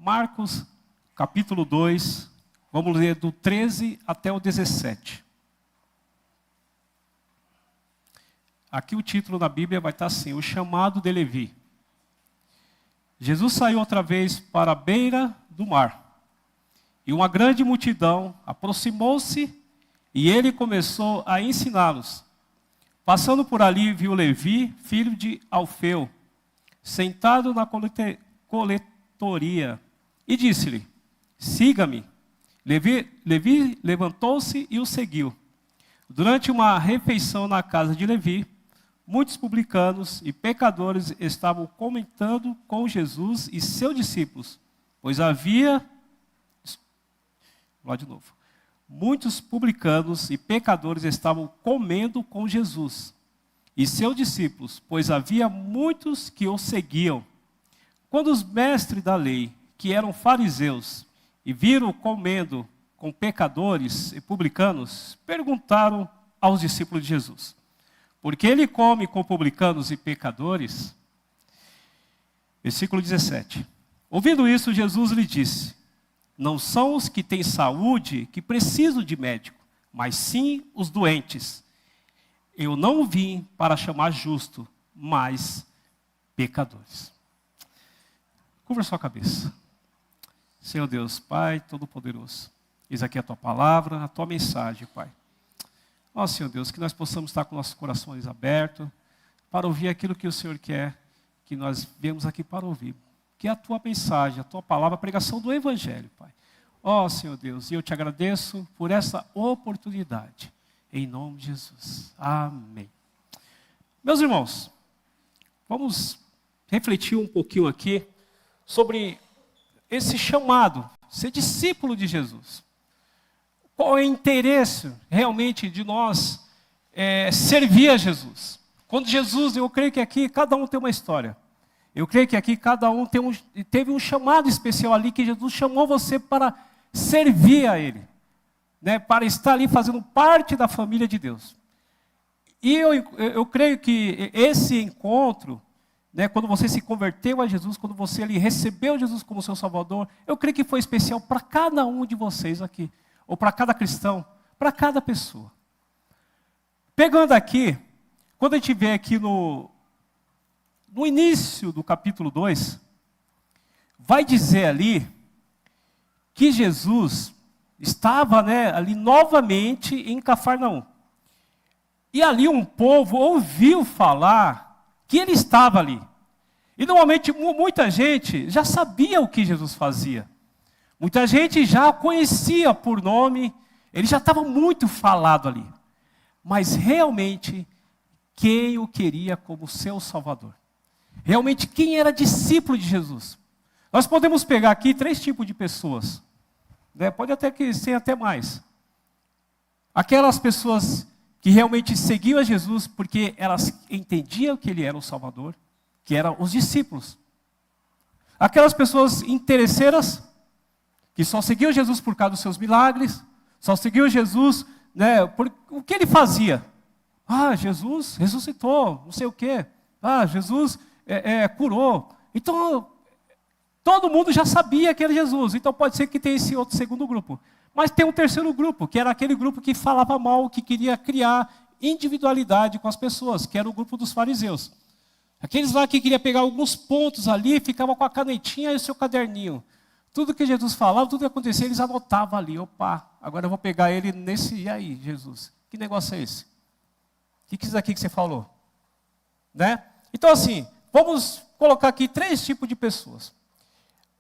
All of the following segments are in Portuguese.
Marcos, capítulo 2, vamos ler do 13 até o 17. Aqui o título da Bíblia vai estar assim: o chamado de Levi. Jesus saiu outra vez para a beira do mar, e uma grande multidão aproximou-se, e ele começou a ensiná-los. Passando por ali, viu Levi, filho de Alfeu, sentado na coletoria, e disse-lhe: siga-me. Levi levantou-se e o seguiu. Durante uma refeição na casa de Levi, muitos publicanos e pecadores estavam comentando com Jesus e seus discípulos, pois havia... Lá de novo. Muitos publicanos e pecadores estavam comendo com Jesus e seus discípulos, pois havia muitos que o seguiam. Quando os mestres da lei, que eram fariseus, e viram comendo com pecadores e publicanos, perguntaram aos discípulos de Jesus: por que ele come com publicanos e pecadores? Versículo 17. Ouvindo isso, Jesus lhe disse: não são os que têm saúde que precisam de médico, mas sim os doentes. Eu não vim para chamar justo, mas pecadores. Curva sua cabeça. Senhor Deus, Pai Todo-Poderoso, eis aqui a Tua palavra, a Tua mensagem, Pai. Ó Senhor Deus, que nós possamos estar com nossos corações abertos para ouvir aquilo que o Senhor quer que nós viemos aqui para ouvir. Que é a Tua mensagem, a Tua palavra, a pregação do Evangelho, Pai. Ó Senhor Deus, e eu te agradeço por essa oportunidade. Em nome de Jesus. Amém. Meus irmãos, vamos refletir um pouquinho aqui sobre esse chamado, ser discípulo de Jesus. Qual é o interesse realmente de nós servir a Jesus? Quando Jesus, eu creio que aqui cada um tem uma história. Eu creio que aqui cada um teve um chamado especial ali, que Jesus chamou você para servir a Ele, né, para estar ali fazendo parte da família de Deus. E eu creio que esse encontro, né, quando você se converteu a Jesus, quando você ali recebeu Jesus como seu Salvador, eu creio que foi especial para cada um de vocês aqui, ou para cada cristão, para cada pessoa. Pegando aqui, quando a gente vê aqui no início do capítulo 2, vai dizer ali que Jesus estava, né, ali novamente em Cafarnaum. E ali um povo ouviu falar que ele estava ali. E normalmente muita gente já sabia o que Jesus fazia. Muita gente já o conhecia por nome, ele já estava muito falado ali. Mas realmente, quem o queria como seu Salvador? Realmente, quem era discípulo de Jesus? Nós podemos pegar aqui 3 tipos de pessoas, né? Pode até que ser até mais. Aquelas pessoas que realmente seguiam a Jesus porque elas entendiam que Ele era o Salvador, que eram os discípulos. Aquelas pessoas interesseiras, que só seguiam Jesus por causa dos seus milagres, só seguiam Jesus, né, por o que Ele fazia. Ah, Jesus ressuscitou, não sei o quê. Ah, Jesus curou. Então, todo mundo já sabia que era Jesus. Então pode ser que tenha esse outro segundo grupo. Mas tem um terceiro grupo, que era aquele grupo que falava mal, que queria criar individualidade com as pessoas, que era o grupo dos fariseus. Aqueles lá que queriam pegar alguns pontos ali, ficavam com a canetinha e o seu caderninho. Tudo que Jesus falava, tudo que acontecia, eles anotavam ali. Opa, agora eu vou pegar ele nesse... E aí, Jesus? Que negócio é esse? O que é isso aqui que você falou? Né? Então assim, vamos colocar aqui 3 tipos de pessoas.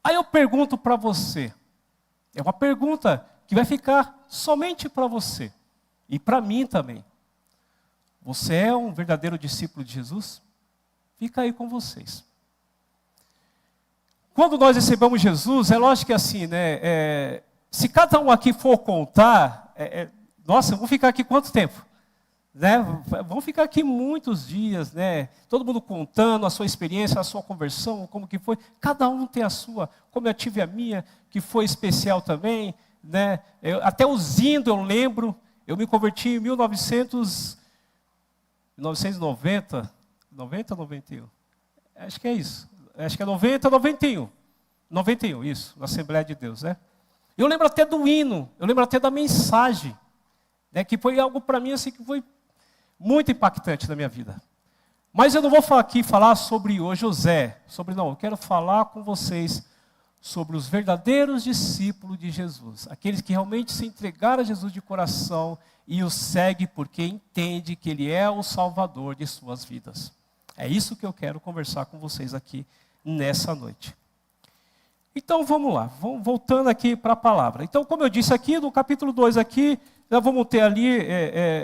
Aí eu pergunto para você, é uma pergunta que vai ficar somente para você e para mim também. Você é um verdadeiro discípulo de Jesus? Fica aí com vocês. Quando nós recebemos Jesus, é lógico que assim, né? Se cada um aqui for contar, nossa, vamos ficar aqui quanto tempo? Né? Vamos ficar aqui muitos dias, né? Todo mundo contando a sua experiência, a sua conversão, como que foi. Cada um tem a sua, como eu tive a minha, que foi especial também, né? Até os indo eu lembro, eu me converti em 1990, 90 ou 91? Acho que é isso. Acho que é 90 ou 91. 91, isso, na Assembleia de Deus, né? Eu lembro até do hino, eu lembro até da mensagem, né, que foi algo para mim assim, que foi muito impactante na minha vida. Mas eu não vou falar sobre o José, eu quero falar com vocês sobre os verdadeiros discípulos de Jesus, aqueles que realmente se entregaram a Jesus de coração e o seguem porque entende que Ele é o Salvador de suas vidas. É isso que eu quero conversar com vocês aqui nessa noite. Então vamos lá, voltando aqui para a palavra. Então, como eu disse aqui, no capítulo 2 aqui, nós vamos ter ali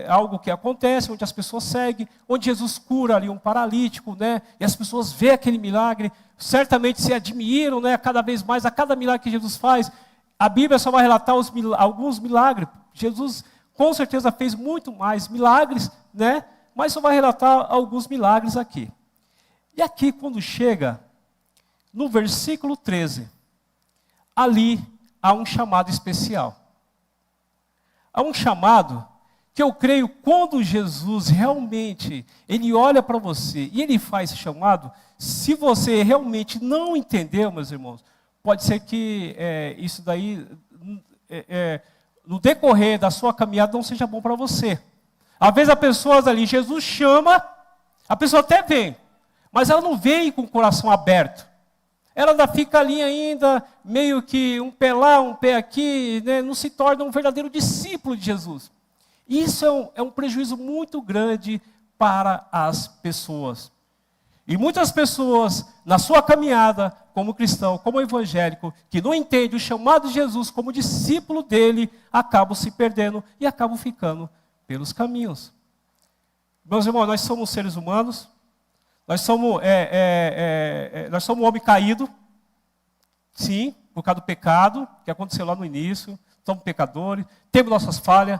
algo que acontece, onde as pessoas seguem, onde Jesus cura ali um paralítico, né? E as pessoas veem aquele milagre, certamente se admiram, né? Cada vez mais, a cada milagre que Jesus faz. A Bíblia só vai relatar alguns milagres. Jesus, com certeza, fez muito mais milagres, né? Mas só vai relatar alguns milagres aqui. E aqui, quando chega no versículo 13, ali há um chamado especial. Há um chamado que eu creio quando Jesus realmente, Ele olha para você e Ele faz esse chamado, se você realmente não entendeu, meus irmãos, pode ser que isso daí, no decorrer da sua caminhada, não seja bom para você. Às vezes as pessoas ali, Jesus chama, a pessoa até vem, mas ela não vem com o coração aberto. Ela ainda fica ali ainda, meio que um pé lá, um pé aqui, né? Não se torna um verdadeiro discípulo de Jesus. Isso é um prejuízo muito grande para as pessoas. E muitas pessoas, na sua caminhada, como cristão, como evangélico, que não entende o chamado de Jesus como discípulo dele, acabam se perdendo e acabam ficando pelos caminhos. Meus irmãos, nós somos seres humanos, nós somos um homem caído, sim, por causa do pecado, que aconteceu lá no início, somos pecadores, temos nossas falhas,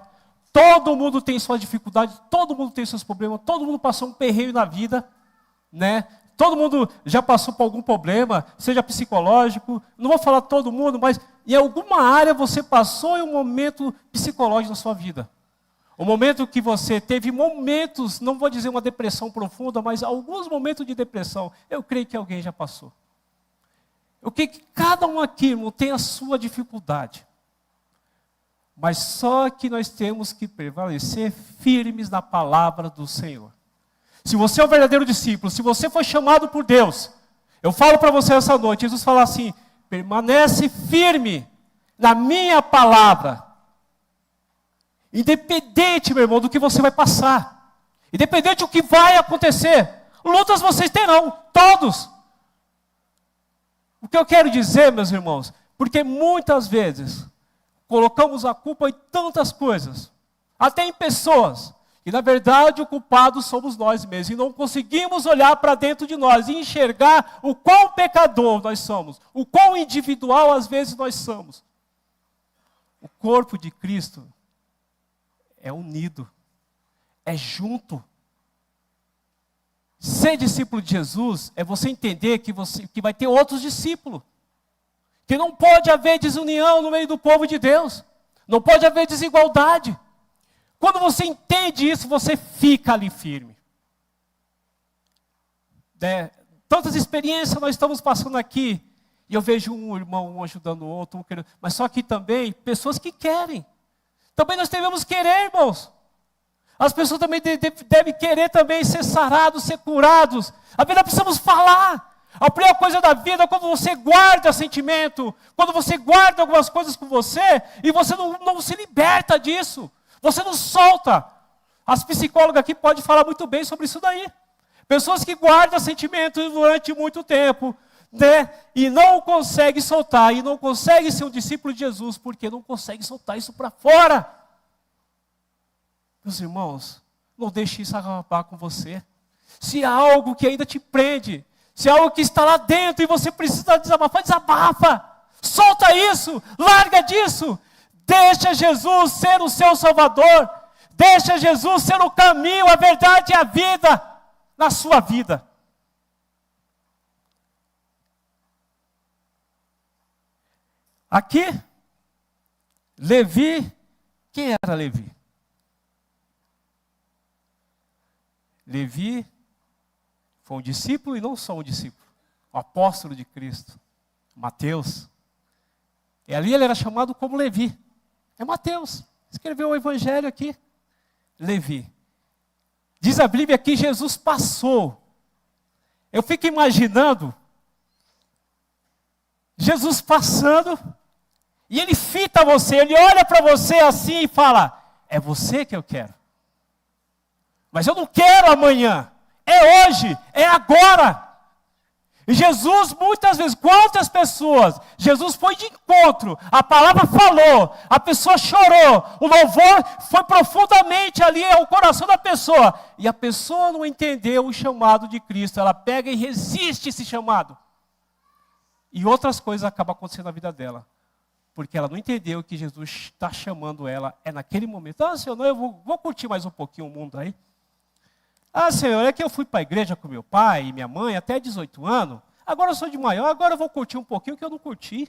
todo mundo tem suas dificuldades, todo mundo tem seus problemas, todo mundo passou um perreio na vida, né? Todo mundo já passou por algum problema, seja psicológico, não vou falar todo mundo, mas em alguma área você passou em um momento psicológico na sua vida. O momento que você teve momentos, não vou dizer uma depressão profunda, mas alguns momentos de depressão, eu creio que alguém já passou. Eu creio que cada um aqui, irmão, tem a sua dificuldade. Mas só que nós temos que prevalecer firmes na palavra do Senhor. Se você é um verdadeiro discípulo, se você foi chamado por Deus, eu falo para você essa noite, Jesus fala assim, permanece firme na minha palavra. Independente, meu irmão, do que você vai passar. Independente do que vai acontecer. Lutas vocês terão, todos. O que eu quero dizer, meus irmãos, porque muitas vezes colocamos a culpa em tantas coisas, até em pessoas, e na verdade o culpado somos nós mesmos, e não conseguimos olhar para dentro de nós e enxergar o quão pecador nós somos, o quão individual às vezes nós somos. O corpo de Cristo é unido, é junto. Ser discípulo de Jesus é você entender que vai ter outros discípulos. Que não pode haver desunião no meio do povo de Deus. Não pode haver desigualdade. Quando você entende isso, você fica ali firme. Tantas experiências nós estamos passando aqui. E eu vejo um irmão um ajudando o outro, mas só que também pessoas que querem. Também nós devemos querer, irmãos. As pessoas também devem querer também ser sarados, ser curados. A vida precisamos falar. A primeira coisa da vida é quando você guarda sentimento, quando você guarda algumas coisas com você, e você não se liberta disso. Você não solta. As psicólogas aqui podem falar muito bem sobre isso daí. Pessoas que guardam sentimentos durante muito tempo, né? E não conseguem soltar, e não conseguem ser um discípulo de Jesus, porque não conseguem soltar isso para fora. Meus irmãos, não deixe isso acabar com você. Se há algo que ainda te prende, se há algo que está lá dentro e você precisa desabafar, desabafa. Solta isso, larga disso. Deixa Jesus ser o seu Salvador. Deixa Jesus ser o caminho, a verdade e a vida na sua vida. Aqui, Levi, quem era Levi? Levi foi um discípulo e não só um discípulo, um apóstolo de Cristo, Mateus. E ali ele era chamado como Levi. É Mateus. Escreveu o evangelho aqui. Levi. Diz a Bíblia que Jesus passou. Eu fico imaginando Jesus passando e ele fita você, ele olha para você assim e fala: é você que eu quero. Mas eu não quero amanhã. É hoje, é agora. E Jesus, muitas vezes, quantas pessoas, Jesus foi de encontro, a palavra falou, a pessoa chorou, o louvor foi profundamente ali ao coração da pessoa, e a pessoa não entendeu o chamado de Cristo, ela pega e resiste esse chamado. E outras coisas acabam acontecendo na vida dela, porque ela não entendeu que Jesus está chamando ela, é naquele momento. Ah, Senhor, não, eu vou curtir mais um pouquinho o mundo aí. Ah, Senhor, é que eu fui para a igreja com meu pai e minha mãe até 18 anos. Agora eu sou de maior, agora eu vou curtir um pouquinho que eu não curti.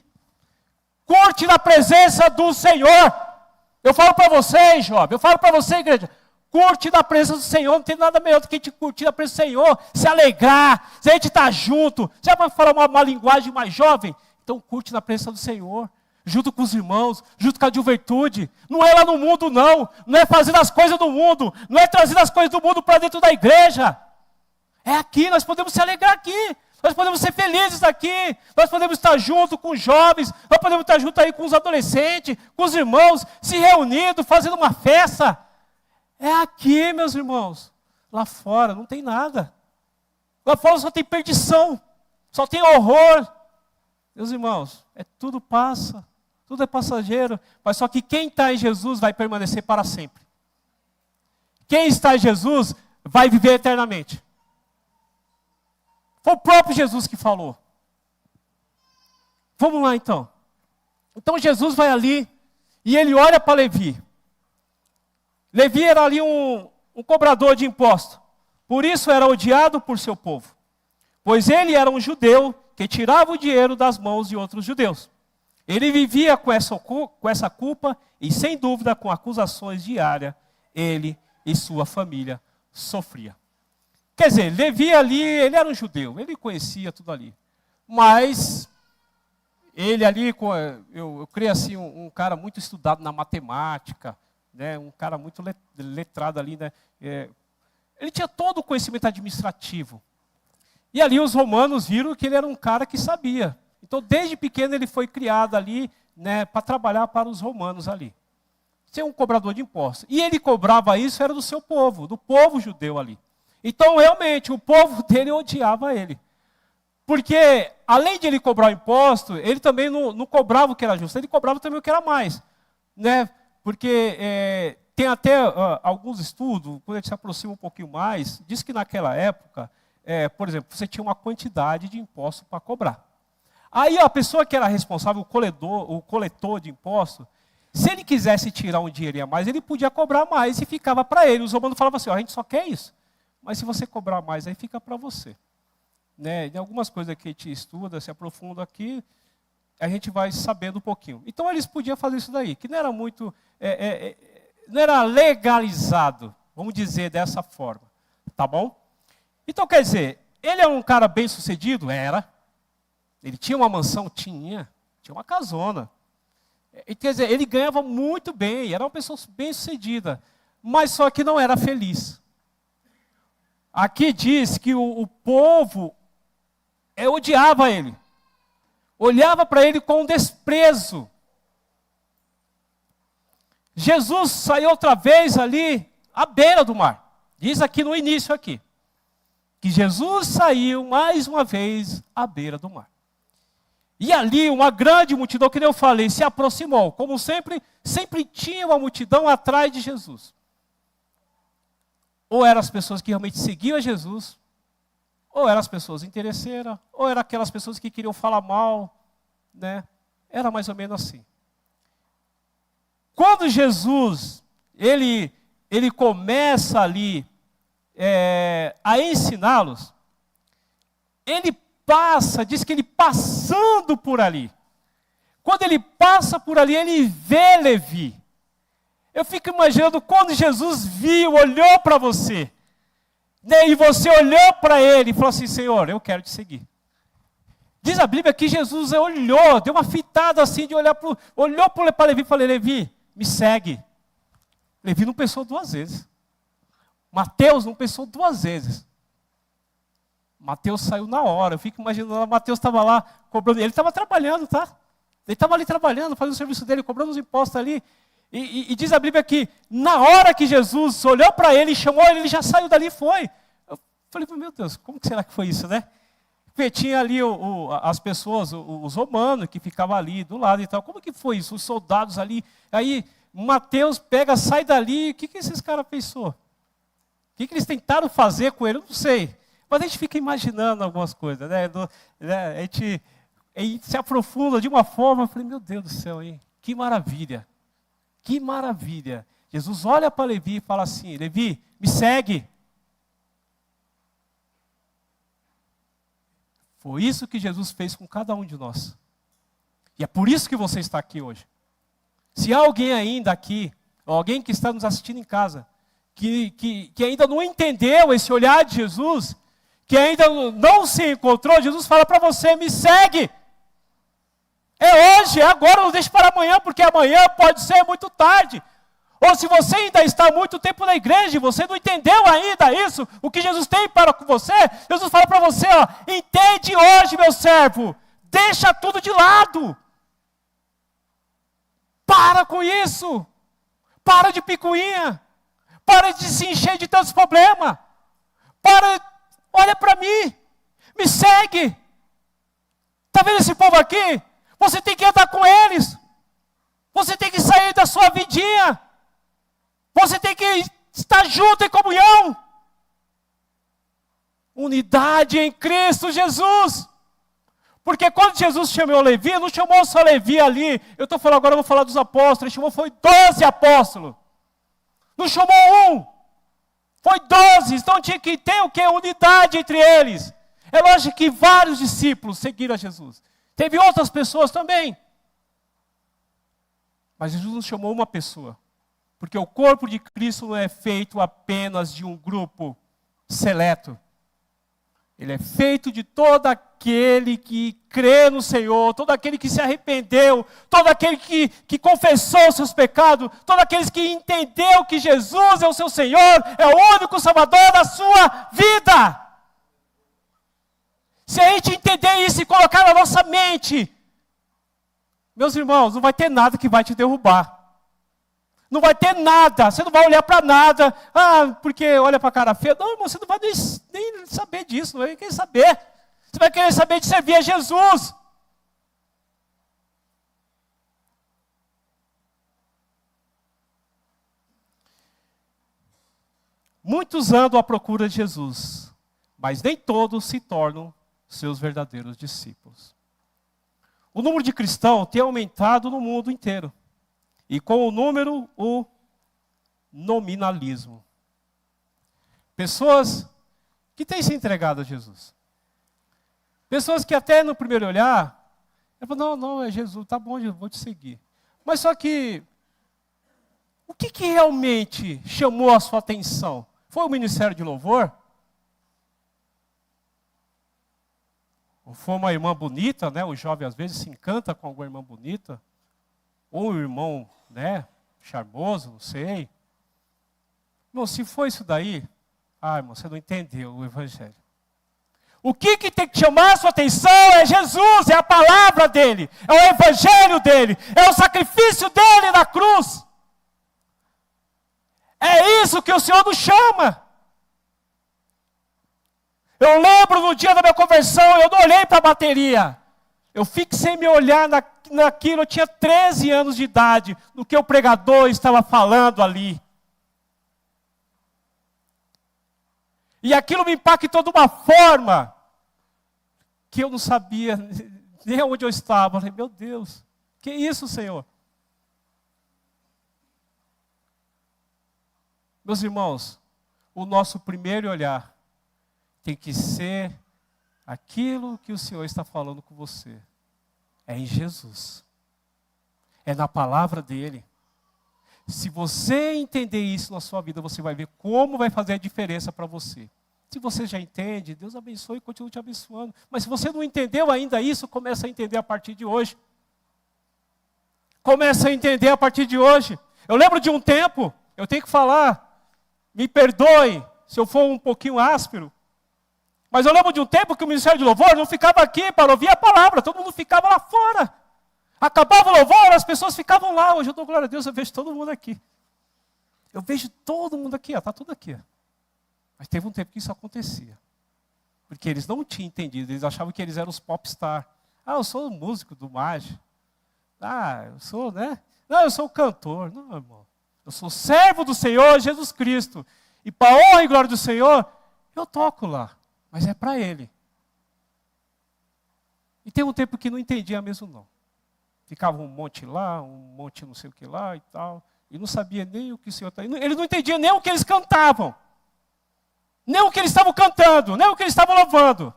Curte na presença do Senhor. Eu falo para vocês, jovem, eu falo para você, igreja. Curte na presença do Senhor, não tem nada melhor do que a gente curtir na presença do Senhor. Se alegrar, se a gente está junto. Já vai falar uma linguagem mais jovem? Então curte na presença do Senhor. Junto com os irmãos, junto com a juventude. Não é lá no mundo, não. Não é fazendo as coisas do mundo. Não é trazendo as coisas do mundo para dentro da igreja. É aqui, nós podemos se alegrar aqui. Nós podemos ser felizes aqui. Nós podemos estar junto com os jovens. Nós podemos estar junto aí com os adolescentes, com os irmãos, se reunindo, fazendo uma festa. É aqui, meus irmãos. Lá fora não tem nada. Lá fora só tem perdição. Só tem horror. Meus irmãos, tudo passa. Tudo é passageiro, mas só que quem está em Jesus vai permanecer para sempre. Quem está em Jesus vai viver eternamente. Foi o próprio Jesus que falou. Vamos lá então. Então Jesus vai ali e ele olha para Levi. Levi era ali um cobrador de impostos. Por isso era odiado por seu povo. Pois ele era um judeu que tirava o dinheiro das mãos de outros judeus. Ele vivia com essa culpa e, sem dúvida, com acusações diárias, ele e sua família sofria. Quer dizer, Levi ali, ele era um judeu, ele conhecia tudo ali. Mas, ele ali, eu creio assim, um cara muito estudado na matemática, né, um cara muito letrado ali, né, ele tinha todo o conhecimento administrativo. E ali os romanos viram que ele era um cara que sabia. Então, desde pequeno, ele foi criado ali, né, para trabalhar para os romanos ali. Ser um cobrador de impostos. E ele cobrava isso, era do seu povo, do povo judeu ali. Então, realmente, o povo dele odiava ele. Porque, além de ele cobrar o imposto, ele também não cobrava o que era justo, ele cobrava também o que era mais. Né? Porque tem até alguns estudos, quando a gente se aproxima um pouquinho mais, diz que naquela época, por exemplo, você tinha uma quantidade de imposto para cobrar. Aí a pessoa que era responsável, o coletor de imposto, se ele quisesse tirar um dinheirinho a mais, ele podia cobrar mais e ficava para ele. Os romanos falavam assim, a gente só quer isso, mas se você cobrar mais, aí fica para você. Né? Em algumas coisas que a gente estuda, se aprofunda aqui, a gente vai sabendo um pouquinho. Então eles podiam fazer isso daí, que não era muito, não era legalizado, vamos dizer dessa forma. Tá bom? Então quer dizer, ele era um cara bem sucedido? Era. Ele tinha uma mansão? Tinha uma casona. Quer dizer, ele ganhava muito bem, era uma pessoa bem sucedida, mas só que não era feliz. Aqui diz que o povo odiava ele, olhava para ele com desprezo. Jesus saiu outra vez ali à beira do mar. Diz aqui no início aqui, que Jesus saiu mais uma vez à beira do mar. E ali uma grande multidão, que nem eu falei, se aproximou. Como sempre tinha uma multidão atrás de Jesus. Ou eram as pessoas que realmente seguiam a Jesus, ou eram as pessoas interesseiras, ou eram aquelas pessoas que queriam falar mal. Né? Era mais ou menos assim. Quando Jesus, ele começa ali a ensiná-los, ele diz que ele passando por ali. Quando ele passa por ali, ele vê Levi. Eu fico imaginando quando Jesus viu, olhou para você, né, e você olhou para ele e falou assim, Senhor, eu quero te seguir. Diz a Bíblia que Jesus olhou, deu uma fitada assim de olhar olhou para Levi e falou: Levi, me segue. Levi não pensou duas vezes. Mateus não pensou duas vezes. Mateus saiu na hora. Eu fico imaginando, Mateus estava lá cobrando. Ele estava trabalhando, tá? Ele estava ali trabalhando, fazendo o serviço dele, cobrando os impostos ali. E diz a Bíblia que na hora que Jesus olhou para ele e chamou ele já saiu dali e foi. Eu falei, meu Deus, como que será que foi isso, né? Porque tinha ali as pessoas, os romanos que ficavam ali do lado e tal. Como que foi isso? Os soldados ali. Aí Mateus pega, sai dali. O que esses caras pensou? O que eles tentaram fazer com ele? Eu não sei. Mas a gente fica imaginando algumas coisas, né? A gente se aprofunda de uma forma. Eu falei, meu Deus do céu, hein? Que maravilha. Que maravilha. Jesus olha para Levi e fala assim: Levi, me segue. Foi isso que Jesus fez com cada um de nós. E é por isso que você está aqui hoje. Se há alguém ainda aqui, ou alguém que está nos assistindo em casa, que ainda não entendeu esse olhar de Jesus, que ainda não se encontrou, Jesus fala para você: me segue. É hoje, é agora, não deixe para amanhã, porque amanhã pode ser muito tarde. Ou se você ainda está há muito tempo na igreja e você não entendeu ainda isso, o que Jesus tem para com você, Jesus fala para você, ó, entende hoje, meu servo, deixa tudo de lado. Para com isso. Para de picuinha. Para de se encher de tantos problemas. Olha para mim. Me segue. Está vendo esse povo aqui? Você tem que andar com eles. Você tem que sair da sua vidinha. Você tem que estar junto em comunhão. Unidade em Cristo Jesus. Porque quando Jesus chamou Levi, não chamou só Levi ali. Eu estou falando agora, eu vou falar dos apóstolos. Ele chamou, foi 12 apóstolos. Não chamou um. Foi 12. Então tinha que ter o quê? Unidade entre eles. É lógico que vários discípulos seguiram a Jesus. Teve outras pessoas também. Mas Jesus não chamou uma pessoa. Porque o corpo de Cristo não é feito apenas de um grupo seleto. Ele é feito de todo aquele que crê no Senhor, todo aquele que se arrependeu, todo aquele que confessou os seus pecados, todos aqueles que entendeu que Jesus é o seu Senhor, é o único Salvador da sua vida. Se a gente entender isso e colocar na nossa mente, meus irmãos, não vai ter nada que vai te derrubar. Não vai ter nada, você não vai olhar para nada, porque olha para a cara feia. Não, irmão, você não vai nem saber disso, não vai querer saber. Você vai querer saber de servir a Jesus. Muitos andam à procura de Jesus, mas nem todos se tornam seus verdadeiros discípulos. O número de cristãos tem aumentado no mundo inteiro. E com o número, o nominalismo. Pessoas que têm se entregado a Jesus. Pessoas que até no primeiro olhar, eu falo, não, é Jesus, tá bom, eu vou te seguir. Mas só que, o que realmente chamou a sua atenção? Foi o ministério de louvor? Ou foi uma irmã bonita, né? O jovem às vezes se encanta com alguma irmã bonita. Ou um irmão, né, charmoso, não sei. Irmão, se foi isso daí, irmão, você não entendeu o Evangelho. O que tem que chamar a sua atenção é Jesus, é a palavra dele, é o Evangelho dele, é o sacrifício dele na cruz. É isso que o Senhor nos chama. Eu lembro no dia da minha conversão, eu não olhei para a bateria. Eu fixei meu olhar naquilo, eu tinha 13 anos de idade, no que o pregador estava falando ali. E aquilo me impactou de uma forma que eu não sabia nem onde eu estava. Eu falei, meu Deus, que isso, Senhor? Meus irmãos, o nosso primeiro olhar tem que ser aquilo que o Senhor está falando com você. É em Jesus. É na palavra dele. Se você entender isso na sua vida, você vai ver como vai fazer a diferença para você. Se você já entende, Deus abençoe e continue te abençoando. Mas se você não entendeu ainda isso, comece a entender a partir de hoje. Comece a entender a partir de hoje. Eu lembro de um tempo, eu tenho que falar, me perdoe se eu for um pouquinho áspero, mas eu lembro de um tempo que o Ministério de Louvor não ficava aqui para ouvir a palavra, todo mundo ficava lá fora. Acabava o louvor, as pessoas ficavam lá. Hoje eu dou glória a Deus, eu vejo todo mundo aqui. Eu vejo todo mundo aqui, está tudo aqui. Mas teve um tempo que isso acontecia. Porque eles não tinham entendido, eles achavam que eles eram os popstar. Ah, eu sou o músico do Mage. Ah, eu sou, né? Não, eu sou o cantor. Não, irmão. Eu sou servo do Senhor Jesus Cristo. E para a honra e glória do Senhor, eu toco lá. Mas é para Ele. E tem um tempo que não entendia mesmo não. Ficava um monte lá, um monte não sei o que lá e tal. E não sabia nem o que o Senhor estava... Ele não entendia nem o que eles cantavam. Nem o que eles estavam cantando, nem o que eles estavam louvando.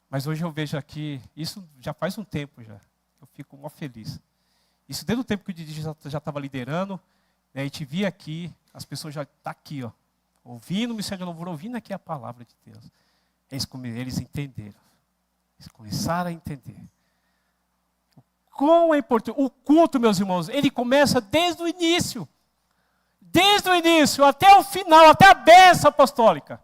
Mas hoje eu vejo aqui, isso já faz um tempo já. Eu fico mó feliz. Isso desde o tempo que o Didi já estava liderando, né, a gente via aqui, as pessoas já estão aqui, ó, ouvindo o Ministério de Louvor, ouvindo aqui a palavra de Deus. Eles entenderam. Eles começaram a entender. Quão é importante. O culto, meus irmãos, ele começa desde o início. Desde o início até o final, até a bênção apostólica.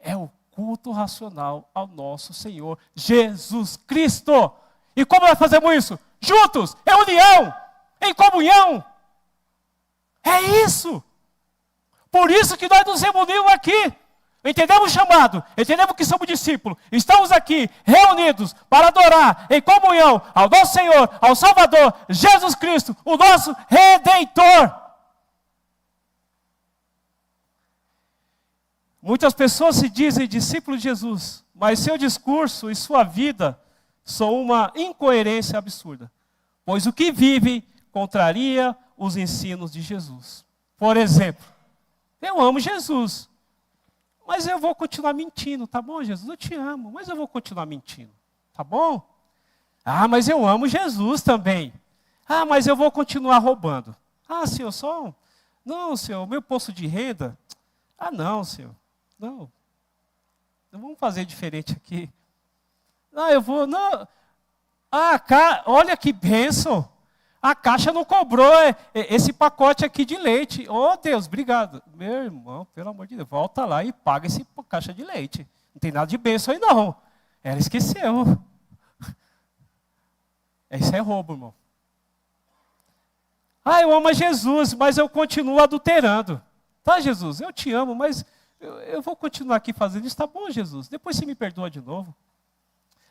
É o culto racional ao nosso Senhor Jesus Cristo. E como nós fazemos isso? Juntos, em união, em comunhão. É isso. Por isso que nós nos reunimos aqui. Entendemos o chamado, entendemos que somos discípulos. Estamos aqui reunidos para adorar em comunhão ao nosso Senhor, ao Salvador, Jesus Cristo, o nosso Redentor. Muitas pessoas se dizem discípulos de Jesus, mas seu discurso e sua vida são uma incoerência absurda, pois o que vivem contraria os ensinos de Jesus. Por exemplo, eu amo Jesus, mas eu vou continuar mentindo, tá bom, Jesus? Eu te amo, mas eu vou continuar mentindo, tá bom? Ah, mas eu amo Jesus também. Ah, mas eu vou continuar roubando. Ah, senhor, só... Não, senhor, o meu posto de renda... Ah, não, senhor. Não vamos fazer diferente aqui. Não, eu vou... Não. Ah, olha que bênção. A Caixa não cobrou esse pacote aqui de leite. Oh, Deus, obrigado. Meu irmão, pelo amor de Deus, volta lá e paga esse caixa de leite. Não tem nada de bênção aí, não. Ela esqueceu. Isso é roubo, irmão. Ah, eu amo a Jesus, mas eu continuo adulterando. Tá, Jesus, eu te amo, mas eu vou continuar aqui fazendo isso. Tá bom, Jesus, depois você me perdoa de novo.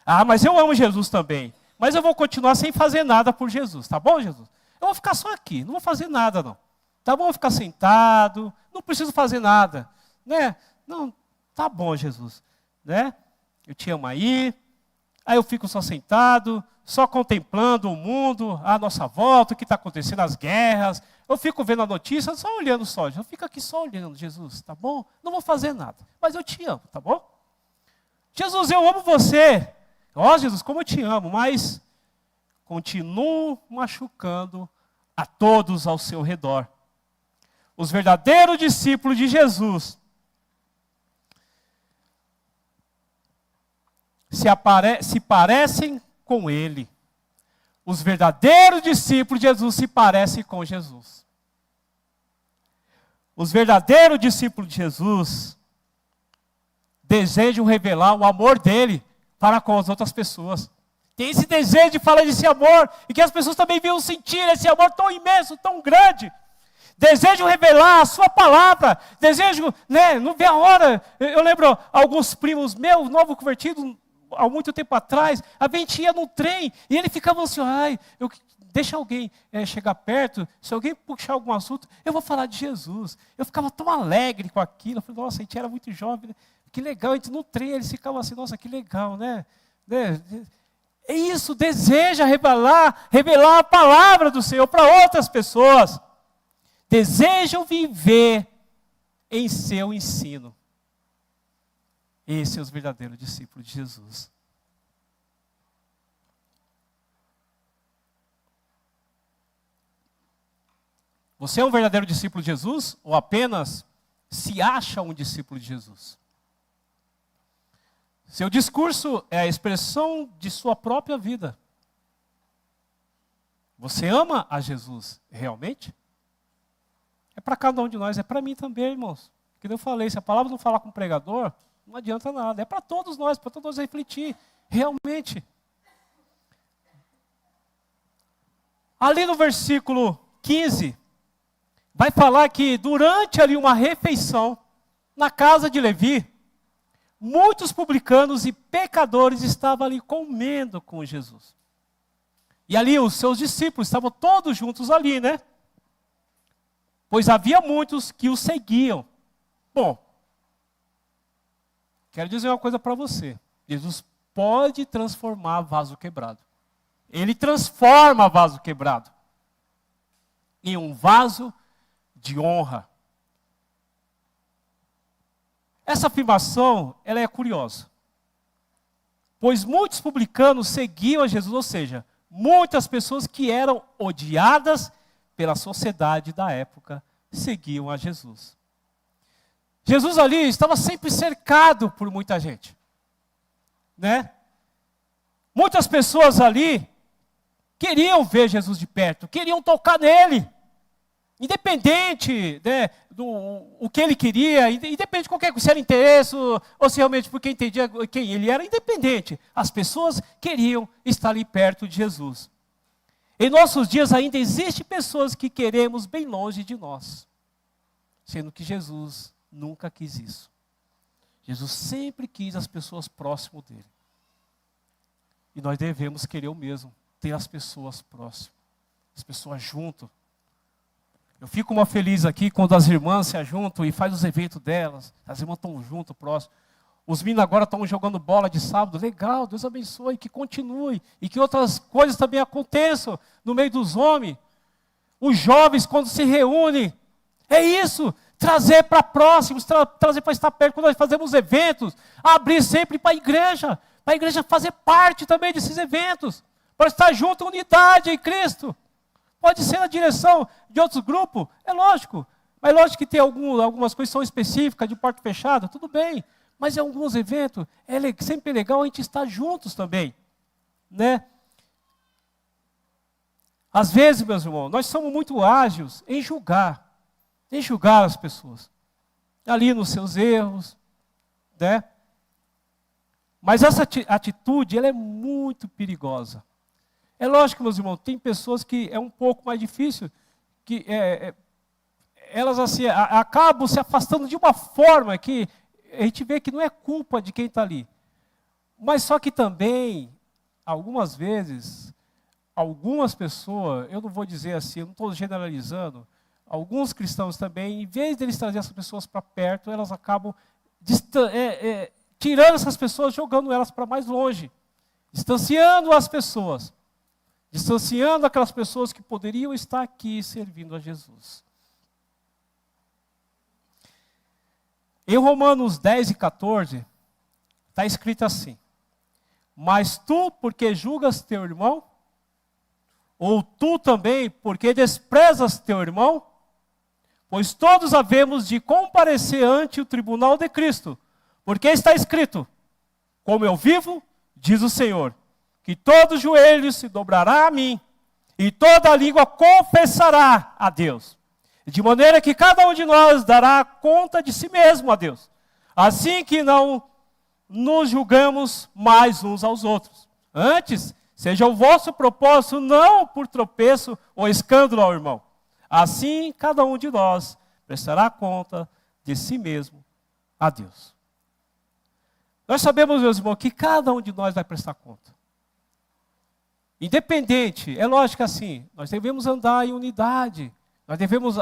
Ah, mas eu amo Jesus também. Mas eu vou continuar sem fazer nada por Jesus. Tá bom, Jesus? Eu vou ficar só aqui, não vou fazer nada, não. Tá bom, vou ficar sentado, não preciso fazer nada. Né? Não, tá bom, Jesus. Né? Eu te amo aí eu fico só sentado, só contemplando o mundo, a nossa volta, o que está acontecendo, as guerras. Eu fico vendo a notícia, só olhando só. Eu fico aqui só olhando, Jesus, tá bom? Não vou fazer nada, mas eu te amo, tá bom? Jesus, eu amo você. Ó, Jesus, como eu te amo, mas continuo machucando a todos ao seu redor. Os verdadeiros discípulos de Jesus se parecem com Ele. Os verdadeiros discípulos de Jesus se parecem com Jesus. Os verdadeiros discípulos de Jesus desejam revelar o amor dele para com as outras pessoas. Tem esse desejo de falar desse amor e que as pessoas também venham sentir esse amor tão imenso, tão grande. Desejam revelar a sua palavra. Desejam, né, não vê a hora. Eu lembro alguns primos meus, novo convertido, há muito tempo atrás, a gente ia no trem e ele ficava assim, deixa alguém chegar perto, se alguém puxar algum assunto, eu vou falar de Jesus. Eu ficava tão alegre com aquilo, eu falei, nossa, a gente era muito jovem, né? Que legal, a gente no trem, eles ficavam assim, nossa, que legal, né? É isso, deseja revelar a palavra do Senhor para outras pessoas. Desejam viver em seu ensino. Esses são os verdadeiros discípulos de Jesus. Você é um verdadeiro discípulo de Jesus? Ou apenas se acha um discípulo de Jesus. Seu discurso é a expressão de sua própria vida. Você ama a Jesus realmente? É para cada um de nós, é para mim também, irmãos. Como eu falei, se a palavra não falar com o pregador, não adianta nada. É para todos nós refletir realmente. Ali no versículo 15, vai falar que durante ali uma refeição, na casa de Levi, muitos publicanos e pecadores estavam ali comendo com Jesus. E ali os seus discípulos estavam todos juntos ali, né? Pois havia muitos que o seguiam. Bom, quero dizer uma coisa para você. Jesus pode transformar vaso quebrado. Ele transforma vaso quebrado em um vaso de honra. Essa afirmação, ela é curiosa. Pois muitos publicanos seguiam a Jesus, ou seja, muitas pessoas que eram odiadas pela sociedade da época seguiam a Jesus. Jesus ali estava sempre cercado por muita gente, né? Muitas pessoas ali queriam ver Jesus de perto, queriam tocar nele. Independente, né, do que ele queria, independente de qualquer coisa, se era interesse ou se realmente porque entendia quem ele era, independente. As pessoas queriam estar ali perto de Jesus. Em nossos dias ainda existem pessoas que queremos bem longe de nós, sendo que Jesus nunca quis isso. Jesus sempre quis as pessoas próximas dele. E nós devemos querer o mesmo, ter as pessoas próximas, as pessoas junto. Eu fico uma feliz aqui quando as irmãs se ajuntam e fazem os eventos delas. As irmãs estão junto, próximo. Os meninos agora estão jogando bola de sábado. Legal, Deus abençoe, que continue. E que outras coisas também aconteçam no meio dos homens. Os jovens, quando se reúnem, é isso. Trazer para próximos, trazer para estar perto. Quando nós fazemos eventos, abrir sempre para a igreja fazer parte também desses eventos. Para estar junto, unidade em Cristo. Pode ser na direção de outros grupos, é lógico. Mas lógico que tem algumas coisas que são específicas, de porta fechada, tudo bem. Mas em alguns eventos, sempre legal a gente estar juntos também. Né? Às vezes, meus irmãos, nós somos muito ágeis em julgar as pessoas. Ali nos seus erros. Né? Mas essa atitude, ela é muito perigosa. É lógico, meus irmãos, tem pessoas que é um pouco mais difícil, que elas assim, acabam se afastando de uma forma que a gente vê que não é culpa de quem está ali. Mas só que também, algumas vezes, algumas pessoas, eu não vou dizer assim, eu não estou generalizando, alguns cristãos também, em vez de eles trazerem essas pessoas para perto, elas acabam tirando essas pessoas, jogando elas para mais longe, distanciando as pessoas. Distanciando aquelas pessoas que poderiam estar aqui servindo a Jesus. Em Romanos 10 e 14, está escrito assim: mas tu, porque julgas teu irmão? Ou tu também, porque desprezas teu irmão? Pois todos havemos de comparecer ante o tribunal de Cristo. Porque está escrito: como eu vivo, diz o Senhor, que todo joelho se dobrará a mim, e toda língua confessará a Deus. De maneira que cada um de nós dará conta de si mesmo a Deus. Assim que não nos julgamos mais uns aos outros. Antes, seja o vosso propósito não por tropeço ou escândalo ao irmão. Assim, cada um de nós prestará conta de si mesmo a Deus. Nós sabemos, meus irmãos, que cada um de nós vai prestar conta. Independente, é lógico assim, nós devemos andar em unidade, nós devemos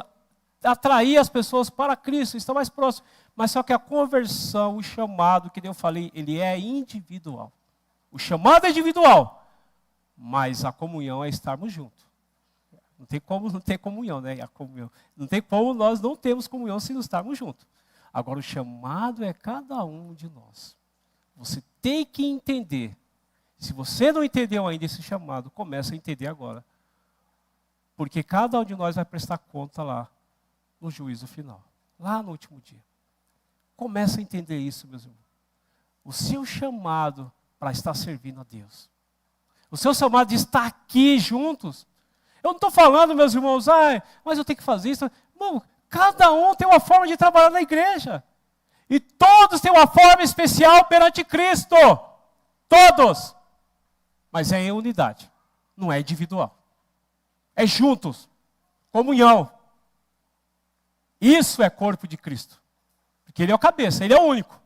atrair as pessoas para Cristo, estar mais próximo. Mas só que a conversão, o chamado, que eu falei, ele é individual. O chamado é individual, mas a comunhão é estarmos juntos. Não tem como não ter comunhão, né? A comunhão. Não tem como nós não termos comunhão se não estarmos juntos. Agora, o chamado é cada um de nós. Você tem que entender. Se você não entendeu ainda esse chamado, comece a entender agora. Porque cada um de nós vai prestar conta lá no juízo final. Lá no último dia. Começa a entender isso, meus irmãos. O seu chamado para estar servindo a Deus. O seu chamado de estar aqui juntos. Eu não estou falando, meus irmãos, mas eu tenho que fazer isso. Irmão, cada um tem uma forma de trabalhar na igreja. E todos têm uma forma especial perante Cristo. Todos. Mas é em unidade. Não é individual. É juntos. Comunhão. Isso é corpo de Cristo. Porque Ele é o cabeça, Ele é o único.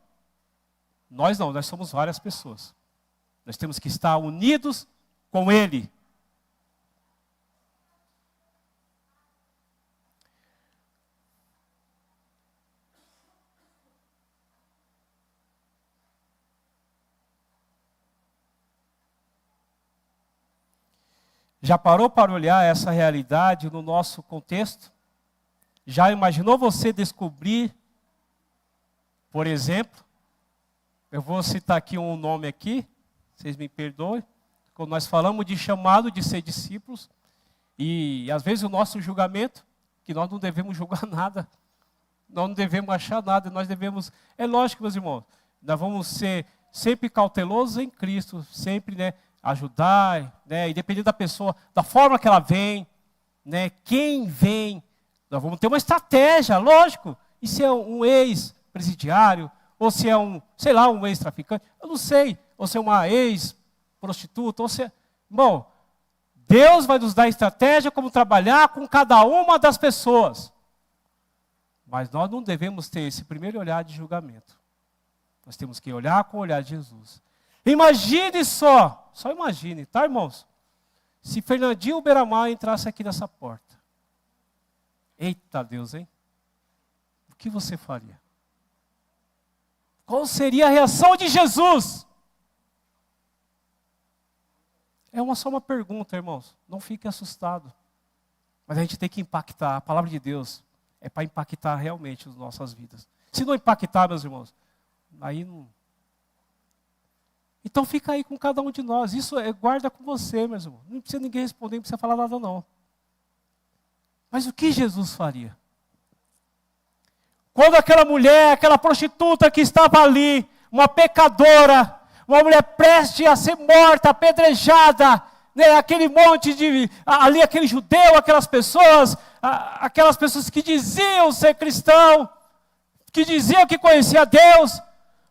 Nós não, nós somos várias pessoas. Nós temos que estar unidos com Ele. Já parou para olhar essa realidade no nosso contexto? Já imaginou você descobrir, por exemplo, eu vou citar aqui um nome aqui, vocês me perdoem, quando nós falamos de chamado de ser discípulos, e às vezes o nosso julgamento, que nós não devemos julgar nada, nós não devemos achar nada, nós devemos, é lógico, meus irmãos, nós vamos ser sempre cautelosos em Cristo, sempre, ajudar, independente da pessoa, da forma que ela vem, quem vem, nós vamos ter uma estratégia, lógico. E se é um ex-presidiário, ou se é um ex-traficante, eu não sei, ou se é uma ex-prostituta, ou se é... Bom, Deus vai nos dar estratégia como trabalhar com cada uma das pessoas. Mas nós não devemos ter esse primeiro olhar de julgamento. Nós temos que olhar com o olhar de Jesus. Imagine só imagine, tá, irmãos? Se Fernandinho Beiramar entrasse aqui nessa porta. Eita Deus, hein? O que você faria? Qual seria a reação de Jesus? É só uma pergunta, irmãos. Não fique assustado. Mas a gente tem que impactar. A palavra de Deus é para impactar realmente as nossas vidas. Se não impactar, meus irmãos, aí não... Então fica aí com cada um de nós. Isso guarda com você, meus irmãos. Não precisa ninguém responder, não precisa falar nada não. Mas o que Jesus faria? Quando aquela mulher, aquela prostituta que estava ali, uma pecadora, uma mulher prestes a ser morta, apedrejada, aquele monte de, ali aquele judeu, aquelas pessoas que diziam ser cristão, que diziam que conhecia Deus,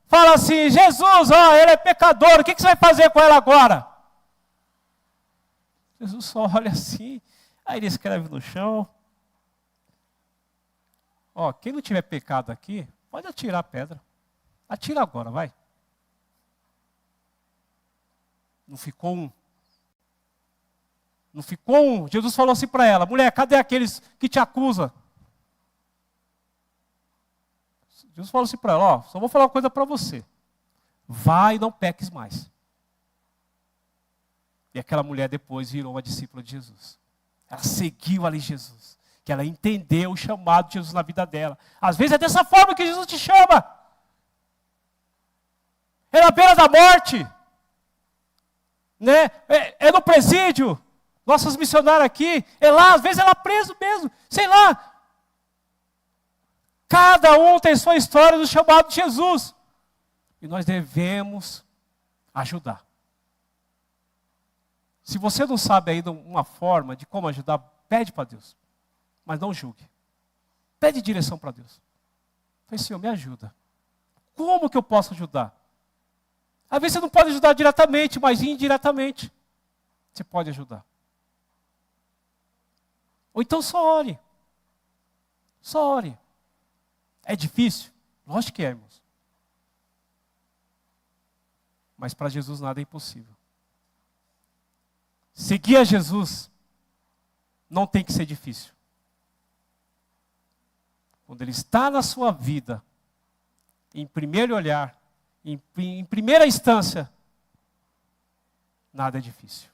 fala assim, Jesus, ele é pecador, o que você vai fazer com ela agora? Jesus só olha assim, aí ele escreve no chão. Quem não tiver pecado aqui, pode atirar a pedra. Atira agora, vai. Não ficou um. Jesus falou assim para ela, mulher, cadê aqueles que te acusam? Jesus falou assim para ela, só vou falar uma coisa para você. Vai e não peques mais. E aquela mulher depois virou uma discípula de Jesus. Ela seguiu ali Jesus. Que ela entendeu o chamado de Jesus na vida dela. Às vezes é dessa forma que Jesus te chama. É na beira da morte. É no presídio. Nossos missionários aqui, é lá, às vezes ela é preso mesmo. Sei lá. Cada um tem sua história do chamado de Jesus. E nós devemos ajudar. Se você não sabe ainda uma forma de como ajudar, pede para Deus. Mas não julgue. Pede direção para Deus. Fale, Senhor, me ajuda. Como que eu posso ajudar? Às vezes você não pode ajudar diretamente, mas indiretamente você pode ajudar. Ou então só ore. Só ore. É difícil? Lógico que é, irmãos. Mas para Jesus nada é impossível. Seguir a Jesus não tem que ser difícil. Quando Ele está na sua vida, em primeiro olhar, em primeira instância, nada é difícil.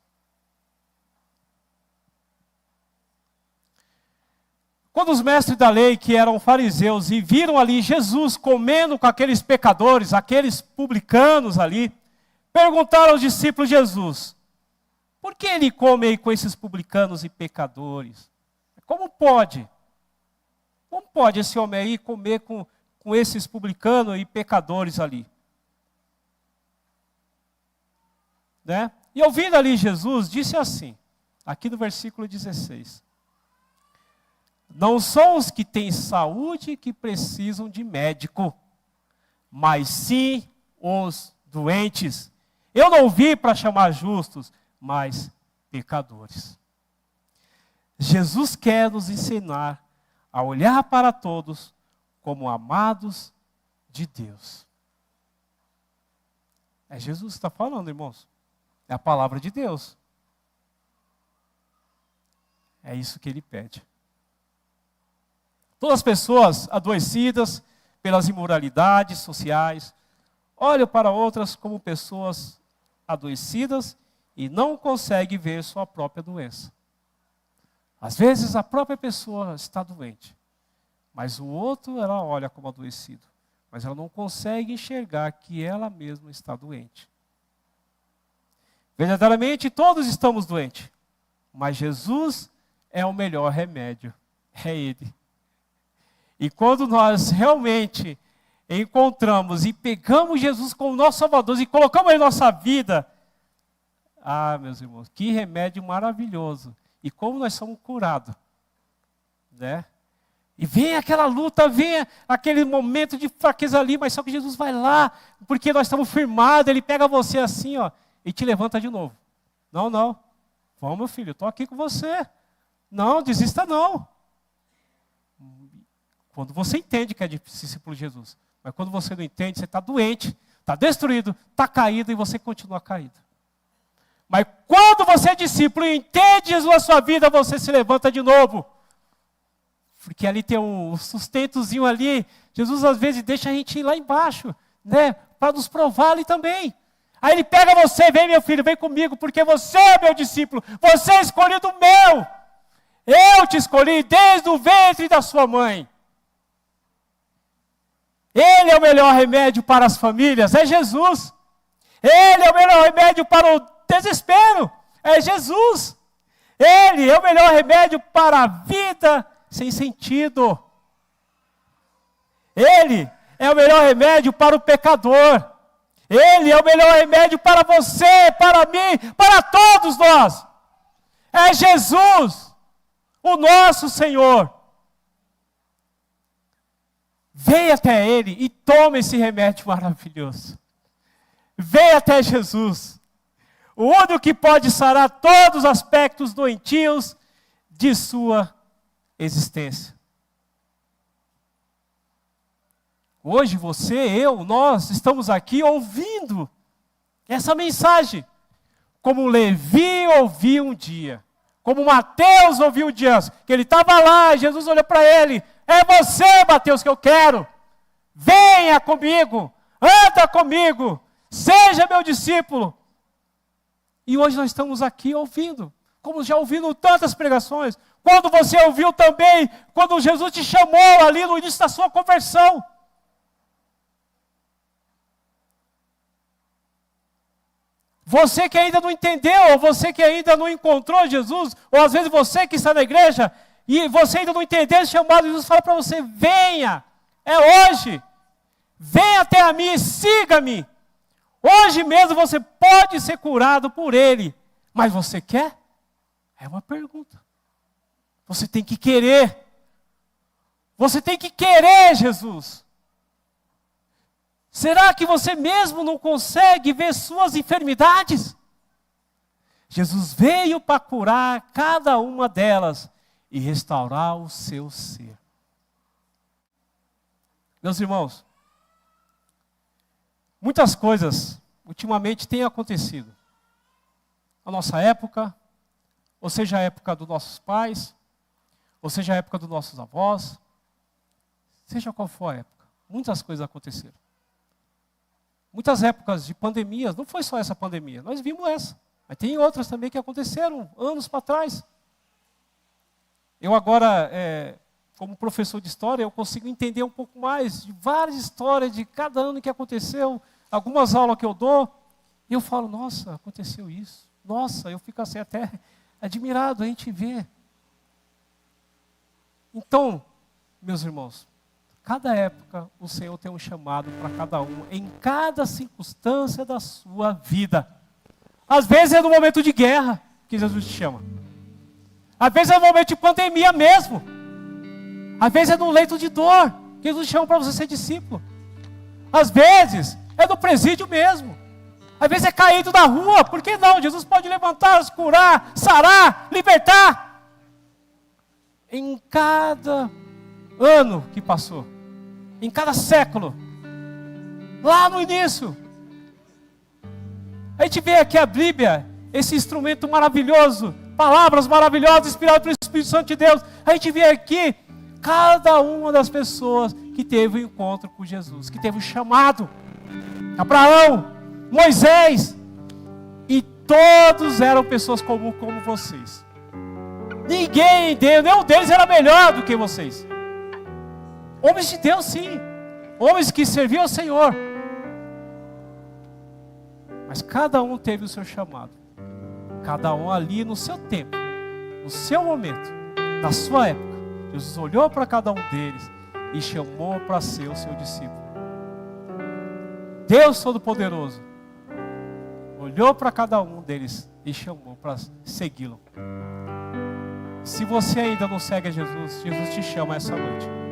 Quando os mestres da lei, que eram fariseus, e viram ali Jesus comendo com aqueles pecadores, aqueles publicanos ali, perguntaram aos discípulos de Jesus, por que Ele come aí com esses publicanos e pecadores? Como pode? Como pode esse homem aí comer com esses publicanos e pecadores ali? Né? E ouvindo ali Jesus, disse assim, aqui no versículo 16. Não são os que têm saúde que precisam de médico, mas sim os doentes. Eu não vim para chamar justos, mas pecadores. Jesus quer nos ensinar a olhar para todos como amados de Deus. É Jesus que está falando, irmãos. É a palavra de Deus. É isso que ele pede. Todas as pessoas adoecidas pelas imoralidades sociais olham para outras como pessoas adoecidas e não conseguem ver sua própria doença. Às vezes a própria pessoa está doente, mas o outro ela olha como adoecido, mas ela não consegue enxergar que ela mesma está doente. Verdadeiramente todos estamos doentes, mas Jesus é o melhor remédio, é Ele. E quando nós realmente encontramos e pegamos Jesus como nosso Salvador e colocamos em nossa vida, meus irmãos, que remédio maravilhoso. E como nós somos curados, né? E vem aquela luta, vem aquele momento de fraqueza ali, mas só que Jesus vai lá, porque nós estamos firmados, Ele pega você assim, ó, e te levanta de novo. Não. Vamos, meu filho, eu estou aqui com você. Não, desista não. Quando você entende que é discípulo de Jesus. Mas quando você não entende, você está doente, está destruído, está caído e você continua caído. Mas quando você é discípulo e entende Jesus na sua vida, você se levanta de novo. Porque ali tem um sustentozinho ali. Jesus às vezes deixa a gente ir lá embaixo, né? Para nos provar ali também. Aí Ele pega você, vem meu filho, vem comigo, porque você é meu discípulo. Você é escolhido meu. Eu te escolhi desde o ventre da sua mãe. Ele é o melhor remédio para as famílias, é Jesus. Ele é o melhor remédio para o desespero, é Jesus. Ele é o melhor remédio para a vida sem sentido. Ele é o melhor remédio para o pecador. Ele é o melhor remédio para você, para mim, para todos nós. É Jesus, o nosso Senhor. Venha até Ele e tome esse remédio maravilhoso. Venha até Jesus. O único que pode sarar todos os aspectos doentios de sua existência. Hoje você, eu, nós estamos aqui ouvindo essa mensagem. Como Levi ouviu um dia. Como Mateus ouviu um dia. Que ele estava lá, Jesus olhou para ele. É você, Mateus, que eu quero. Venha comigo. Anda comigo. Seja meu discípulo. E hoje nós estamos aqui ouvindo. Como já ouvindo tantas pregações. Quando você ouviu também, quando Jesus te chamou ali no início da sua conversão. Você que ainda não entendeu, ou você que ainda não encontrou Jesus, ou às vezes você que está na igreja, e você ainda não entendeu esse chamado, Jesus fala para você, venha, é hoje, venha até a mim, siga-me. Hoje mesmo você pode ser curado por Ele, mas você quer? É uma pergunta. Você tem que querer. Você tem que querer Jesus. Será que você mesmo não consegue ver suas enfermidades? Jesus veio para curar cada uma delas e restaurar o seu ser. Meus irmãos, muitas coisas ultimamente têm acontecido. Na nossa época, ou seja a época dos nossos pais, ou seja a época dos nossos avós, seja qual for a época, muitas coisas aconteceram. Muitas épocas de pandemias, não foi só essa pandemia, nós vimos essa. Mas tem outras também que aconteceram anos para trás. Eu agora, como professor de história, eu consigo entender um pouco mais de várias histórias de cada ano que aconteceu. Algumas aulas que eu dou, e eu falo, nossa, aconteceu isso. Nossa, eu fico assim até admirado, a gente vê. Então, meus irmãos, cada época o Senhor tem um chamado para cada um, em cada circunstância da sua vida. Às vezes é no momento de guerra que Jesus te chama. Às vezes é no momento de pandemia mesmo. Às vezes é no leito de dor que Jesus te chama para você ser discípulo. Às vezes é no presídio mesmo. Às vezes é caído na rua. Por que não? Jesus pode levantar, curar, sarar, libertar. Em cada ano que passou, em cada século, lá no início, a gente vê aqui a Bíblia, esse instrumento maravilhoso, palavras maravilhosas, inspiradas pelo Espírito Santo de Deus. A gente vê aqui cada uma das pessoas que teve um encontro com Jesus, que teve um chamado. Abraão, Moisés, e todos eram pessoas comuns como vocês. Ninguém deles, nenhum deles era melhor do que vocês. Homens de Deus, sim. Homens que serviam ao Senhor. Mas cada um teve o seu chamado. Cada um ali no seu tempo, no seu momento, na sua época. Jesus olhou para cada um deles e chamou para ser o seu discípulo. Deus Todo-Poderoso olhou para cada um deles e chamou para segui-lo. Se você ainda não segue a Jesus, Jesus te chama essa noite.